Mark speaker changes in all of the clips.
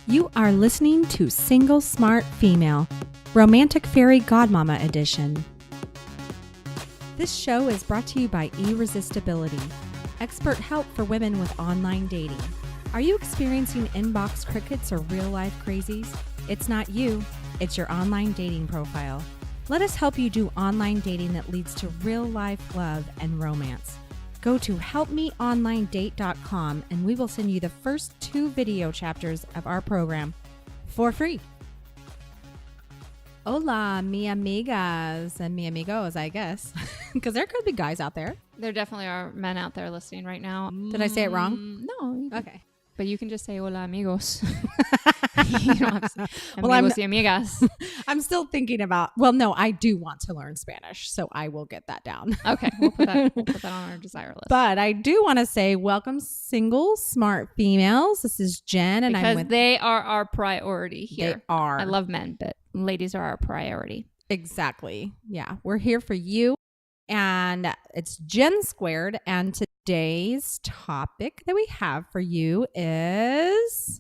Speaker 1: You are listening to Single Smart Female, Romantic Fairy Godmama Edition. This show is brought to you by Irresistibility, expert help for women with online dating. Are you experiencing inbox crickets or real-life crazies? It's not you, it's your online dating profile. Let us help you do online dating that leads to real-life love and romance. Go to helpmeonlinedate.com and we will send you the first 2 video chapters of our program for free. Hola, mi amigas and mi amigos, I guess, because there could be guys out there.
Speaker 2: There definitely are men out there listening right now.
Speaker 1: Did I say it wrong?
Speaker 2: No.
Speaker 1: Okay.
Speaker 2: But you can just say hola, amigos. You don't have to say
Speaker 1: Well,
Speaker 2: amigos y amigas.
Speaker 1: I'm still thinking about, well, no, I do want to learn Spanish, so I will get that down.
Speaker 2: Okay, we'll put that on our desire list.
Speaker 1: But I do want to say welcome, single, smart females. This is Jen, and
Speaker 2: because
Speaker 1: I'm with...
Speaker 2: they are our priority here.
Speaker 1: They are.
Speaker 2: I love men, but ladies are our priority.
Speaker 1: Exactly. Yeah, we're here for you. And it's Jen Squared, and today's topic that we have for you is...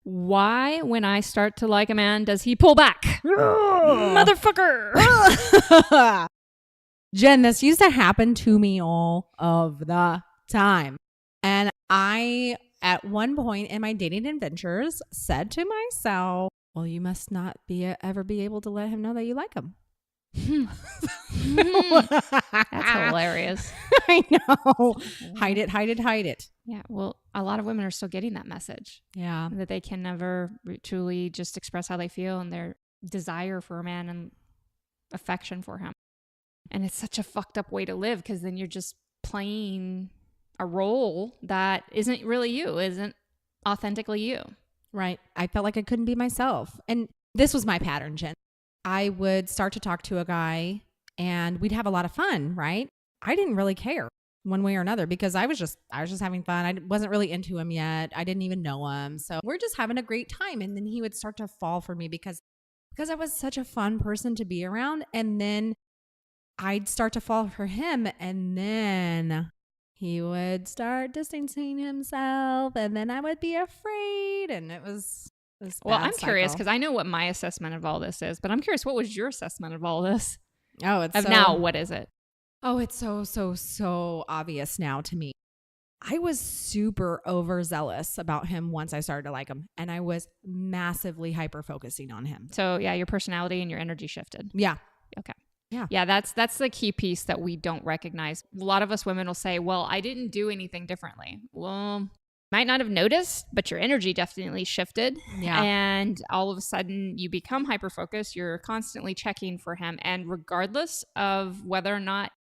Speaker 2: Why, when I start to like a man, does he pull back? Motherfucker!
Speaker 1: Jen, this used to happen to me all of the time. And I, at one point in my dating adventures, said to myself, well, you must not ever be able to let him know that you like him.
Speaker 2: That's hilarious.
Speaker 1: I know. Hide it.
Speaker 2: Yeah, well, a lot of women are still getting that message.
Speaker 1: Yeah.
Speaker 2: That they can never truly just express how they feel and their desire for a man and affection for him. And it's such a fucked up way to live, because then you're just playing a role that isn't really you, isn't authentically you.
Speaker 1: Right. I felt like I couldn't be myself. And this was my pattern, Jen. I would start to talk to a guy and we'd have a lot of fun, right? I didn't really care one way or another, because I was just having fun. I wasn't really into him yet. I didn't even know him. So we're just having a great time. And then he would start to fall for me because I was such a fun person to be around. And then I'd start to fall for him, and then he would start distancing himself, and then I would be afraid. And it was this
Speaker 2: Well,
Speaker 1: bad
Speaker 2: I'm curious,
Speaker 1: cycle.
Speaker 2: because I know what my assessment of all this is, but I'm curious, what was your assessment of all this?
Speaker 1: Oh, it's
Speaker 2: Now, what is it?
Speaker 1: Oh, it's so obvious now to me. I was super overzealous about him once I started to like him, and I was massively hyper focusing on him.
Speaker 2: So yeah, your personality and your energy shifted.
Speaker 1: Yeah.
Speaker 2: Okay.
Speaker 1: Yeah.
Speaker 2: Yeah, that's the key piece that we don't recognize. A lot of us women will say, well, I didn't do anything differently. Well, might not have noticed, but your energy definitely shifted.
Speaker 1: Yeah.
Speaker 2: And all of a sudden you become hyper-focused. You're constantly checking for him. And regardless of whether or not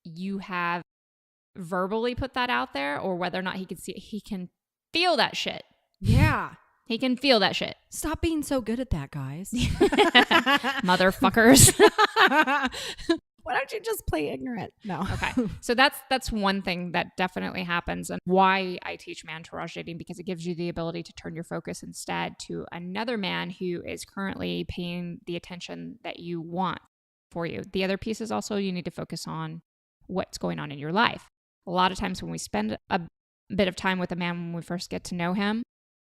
Speaker 2: you have verbally put that out there, or whether or not he can see it, he can feel that shit.
Speaker 1: Yeah.
Speaker 2: He can feel that shit.
Speaker 1: Stop being so good at that, guys.
Speaker 2: Motherfuckers.
Speaker 1: Why don't you just play ignorant? No.
Speaker 2: Okay. So that's one thing that definitely happens, and why I teach man Trage Dating, because it gives you the ability to turn your focus instead to another man who is currently paying the attention that you want for you. The other piece is also you need to focus on what's going on in your life. A lot of times when we spend a bit of time with a man when we first get to know him,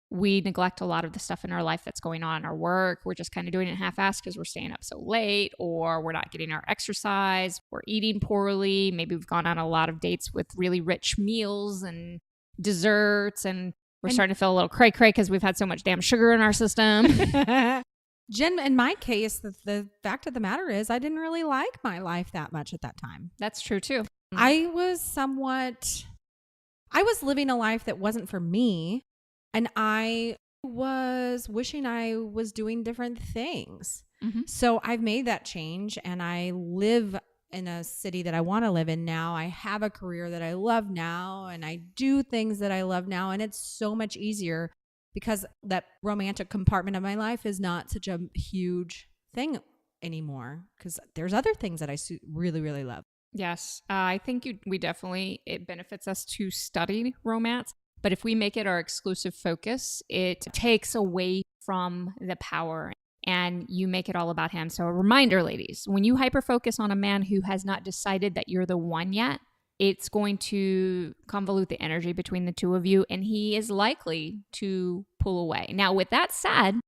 Speaker 2: we neglect a lot of the stuff in our life that's going on in our work. We're just kind of doing it half-assed because we're staying up so late, or we're not getting our exercise, we're eating poorly. Maybe we've gone on a lot of dates with really rich meals and desserts, and we're starting to feel a little cray-cray because we've had so much damn sugar in our system.
Speaker 1: Jen, in my case, the fact of the matter is I didn't really like my life that much at that time.
Speaker 2: That's true too.
Speaker 1: I was living a life that wasn't for me. And I was wishing I was doing different things. Mm-hmm. So I've made that change, and I live in a city that I want to live in now. I have a career that I love now, and I do things that I love now. And it's so much easier because that romantic compartment of my life is not such a huge thing anymore, because there's other things that I really, really love.
Speaker 2: Yes. I think it benefits us to study romance. But if we make it our exclusive focus, it takes away from the power, and you make it all about him. So a reminder, ladies, when you hyper-focus on a man who has not decided that you're the one yet, it's going to convolute the energy between the two of you, and he is likely to pull away. Now, with that said,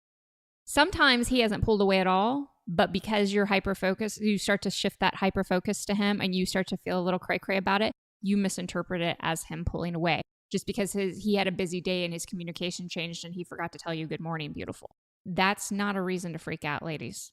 Speaker 2: sometimes he hasn't pulled away at all, but because you're hyper-focused, you start to shift that hyper-focus to him and you start to feel a little cray-cray about it, you misinterpret it as him pulling away just because he had a busy day and his communication changed and he forgot to tell you good morning, beautiful. That's not a reason to freak out, ladies.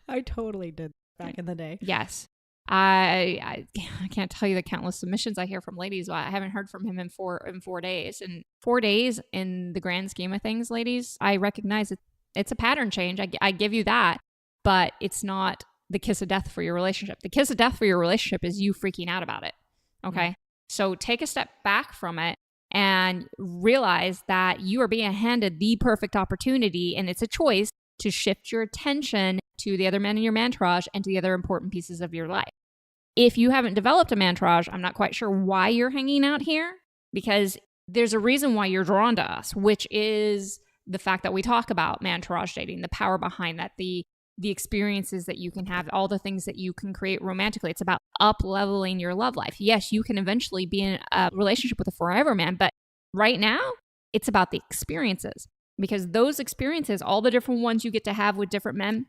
Speaker 1: I totally did back in the day.
Speaker 2: Yes. I can't tell you the countless submissions I hear from ladies. I haven't heard from him in 4 days. And 4 days in the grand scheme of things, ladies, I recognize it's a pattern change. I give you that, but it's not the kiss of death for your relationship. The kiss of death for your relationship is you freaking out about it. Okay. Mm-hmm. So take a step back from it and realize that you are being handed the perfect opportunity, and it's a choice to shift your attention to the other men in your mantourage and to the other important pieces of your life. If you haven't developed a mantourage, I'm not quite sure why you're hanging out here, because there's a reason why you're drawn to us, which is the fact that we talk about mantourage dating, the power behind that, the experiences that you can have, all the things that you can create romantically. It's about up-leveling your love life. Yes, you can eventually be in a relationship with a forever man, but right now, it's about the experiences, because those experiences, all the different ones you get to have with different men,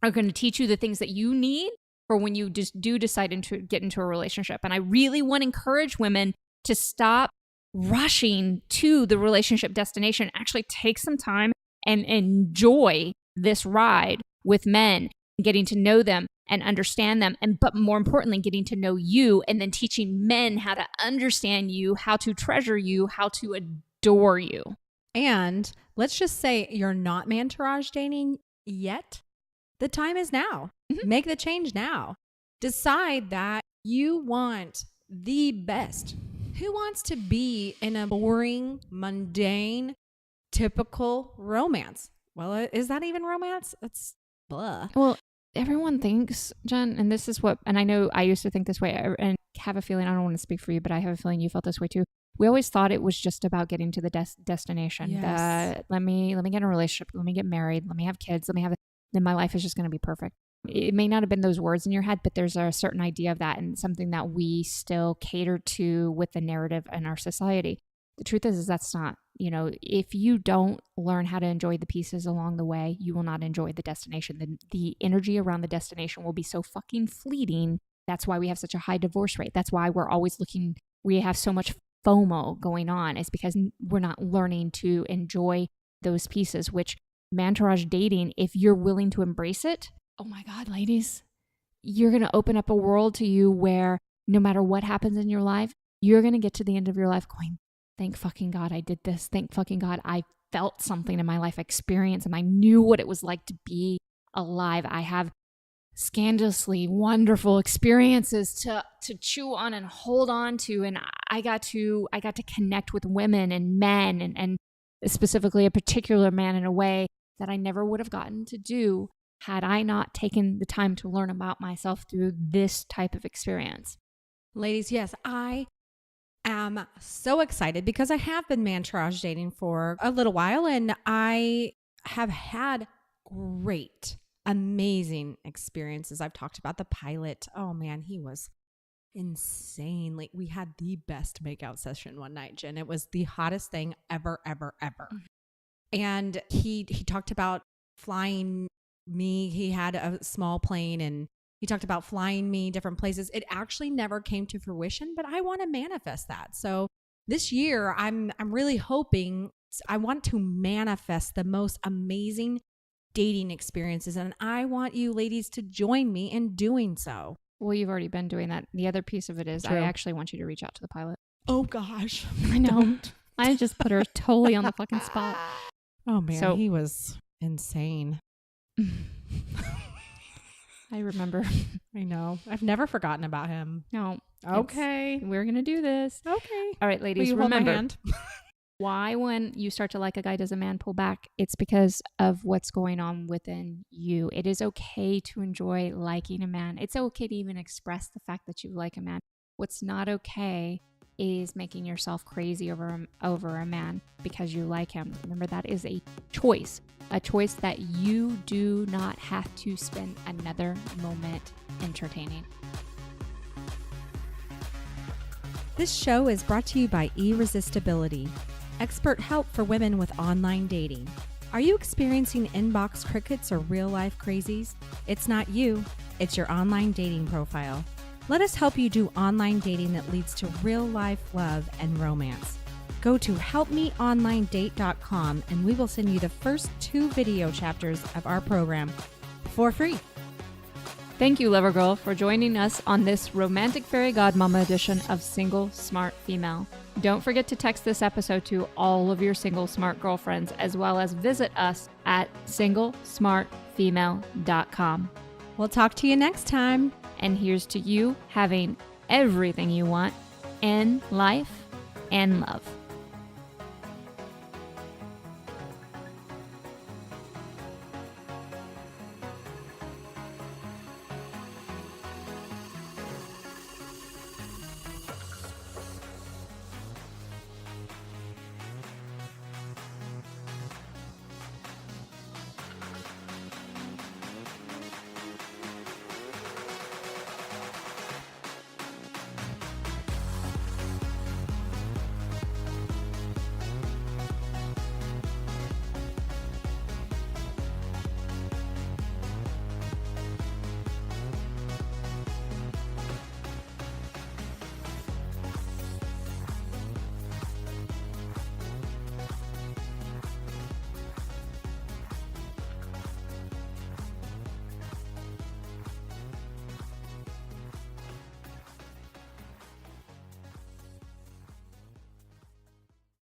Speaker 2: are going to teach you the things that you need for when you just do decide to get into a relationship. And I really want to encourage women to stop rushing to the relationship destination. Actually take some time and enjoy this ride with men, getting to know them and understand them, but more importantly, getting to know you, and then teaching men how to understand you, how to treasure you, how to adore you.
Speaker 1: And let's just say you're not mantourage dating yet. The time is now. Mm-hmm. Make the change now. Decide that you want the best. Who wants to be in a boring, mundane, typical romance? Well, is that even romance? That's blah.
Speaker 2: Well, everyone thinks, Jen, and this is what, and I know I used to think this way, and have a feeling, I don't want to speak for you, but I have a feeling you felt this way too. We always thought it was just about getting to the destination.
Speaker 1: Yes.
Speaker 2: Let me get in a relationship. Let me get married. Let me have kids. Then my life is just going to be perfect. It may not have been those words in your head, but there's a certain idea of that, and something that we still cater to with the narrative in our society. The truth is that's not, if you don't learn how to enjoy the pieces along the way, you will not enjoy the destination. The energy around the destination will be so fucking fleeting. That's why we have such a high divorce rate. That's why we're always we have so much FOMO going on, is because we're not learning to enjoy those pieces, which mantourage dating, if you're willing to embrace it, oh my God, ladies, you're going to open up a world to you where no matter what happens in your life, you're going to get to the end of your life going, thank fucking God I did this. Thank fucking God I felt something in my life experience and I knew what it was like to be alive. I have scandalously wonderful experiences to chew on and hold on to. And I got to connect with women and men and specifically a particular man in a way that I never would have gotten to do had I not taken the time to learn about myself through this type of experience.
Speaker 1: Ladies, yes, I am so excited because I have been mantourage dating for a little while and I have had great, amazing experiences. I've talked about the pilot. Oh man, he was insane. Like, we had the best makeout session one night, Jen. It was the hottest thing ever, ever, ever. Mm-hmm. And he talked about flying me. He had a small plane and he talked about flying me different places. It actually never came to fruition, but I want to manifest that. So this year I'm really hoping, I want to manifest the most amazing dating experiences. And I want you ladies to join me in doing so.
Speaker 2: Well, you've already been doing that. The other piece of it is, true, I actually want you to reach out to the pilot.
Speaker 1: Oh gosh.
Speaker 2: I know. Don't. I just put her totally on the fucking spot.
Speaker 1: Oh man, so, he was insane.
Speaker 2: I remember.
Speaker 1: I know. I've never forgotten about him.
Speaker 2: No.
Speaker 1: Okay.
Speaker 2: We're going to do this.
Speaker 1: Okay.
Speaker 2: All right, ladies, remember. Why when you start to like a guy does a man pull back? It's because of what's going on within you. It is okay to enjoy liking a man. It's okay to even express the fact that you like a man. What's not okay is making yourself crazy over a man because you like him. Remember, that is a choice that you do not have to spend another moment entertaining.
Speaker 1: This show is brought to you by Irresistibility. expert help for women with online dating. Are you experiencing inbox crickets or real-life crazies? It's not you, it's your online dating profile. Let us help you do online dating that leads to real-life love and romance. Go to helpmeonlinedate.com and we will send you the first 2 video chapters of our program for free.
Speaker 2: Thank you, Lover Girl, for joining us on this romantic fairy godmama edition of Single Smart Female. Don't forget to text this episode to all of your single smart girlfriends, as well as visit us at singlesmartfemale.com.
Speaker 1: We'll talk to you next time.
Speaker 2: And here's to you having everything you want in life and love.